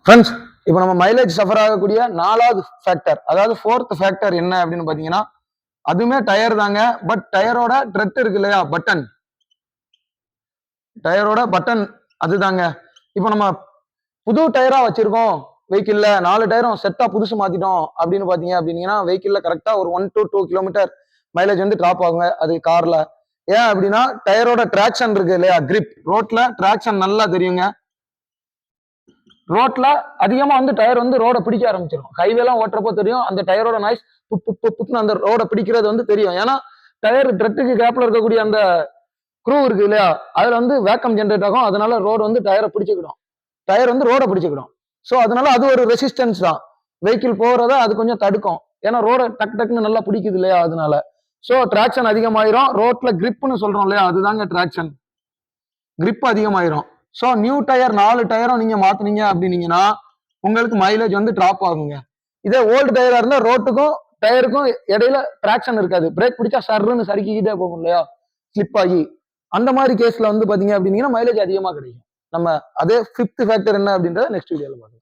Friends, இப்போ நம்ம mileage suffer ஆகக்கூடிய 4வது ஃபேக்டர், அதாவது 4th ஃபேக்டர் என்ன அப்படின்னு பாத்தீங்கன்னா, அதுவுமே டயர் தாங்க. பட் டயரோட ட்ரெட் இருக்கு இல்லையா, பட்டன், டயரோட பட்டன் அதுதாங்க. இப்போ நம்ம புது டயரா வச்சிருக்கோம் வெஹிக்கிள்ல, 4 டயரும் செட்டா புதுசு மாத்திட்டோம் அப்படின்னு பாத்தீங்க அப்படின்னா, வெஹிக்கிள்ல கரெக்டா ஒரு 1 to 2 கிலோமீட்டர் மைலேஜ் வந்து டிராப் ஆகுங்க. அது கார்ல. ஏன் அப்படின்னா டயரோட டிராக்ஷன் இருக்கு இல்லையா, கிரிப், ரோட்ல டிராக்ஷன் நல்லா தெரியுங்க. ரோட்ல அதிகமா வந்து டயர் வந்து ரோட பிடிக்க ஆரம்பிச்சிடும். ஹைவேலாம் ஓட்டுறப்போ தெரியும் அந்த டயரோட நாய்ஸ், புப்புன்னு அந்த ரோட பிடிக்கிறது வந்து தெரியும். ஏன்னா டயர் ட்ரெட்டுக்கு கேப்ல இருக்கக்கூடிய அந்த க்ரூ இருக்கு இல்லையா, அதுல வந்து வேக்கம் ஜென்ரேட் ஆகும். அதனால ரோடு வந்து டயரை பிடிச்சிக்கிடும், டயர் வந்து ரோட பிடிச்சிக்கிடும். ஸோ அதனால அது ஒரு ரெசிஸ்டன்ஸ் தான், வெஹிக்கிள் போறத அது கொஞ்சம் தடுக்கும். ஏன்னா ரோட டக்குன்னு நல்லா பிடிக்குது இல்லையா, அதனால. ஸோ டிராக்ஷன் அதிகமாயிரும். ரோட்ல கிரிப்னு சொல்றோம் இல்லையா, அதுதாங்க டிராக்ஷன், கிரிப் அதிகமாயிரும். ஸோ நியூ டயர் 4 டயரும் நீங்க மாத்துனீங்க அப்படின்னீங்கன்னா உங்களுக்கு மைலேஜ் வந்து டிராப் ஆகுங்க. இதே ஓல்டு டயரா இருந்தா ரோட்டுக்கும் டயருக்கும் இடையில டிராக்ஷன் இருக்காது, பிரேக் பிடிச்சா சர்ன்னு சறுக்கிக்கிட்டே போகும் இல்லையா, ஸ்லிப் ஆகி. அந்த மாதிரி கேஸ்ல வந்து பாத்தீங்க அப்படின்னீங்கன்னா மைலேஜ் அதிகமா கிடைக்கும். நம்ம அதே 5th ஃபேக்டர் என்ன அப்படின்றத நெக்ஸ்ட் வீடியோல பார்க்கலாம்.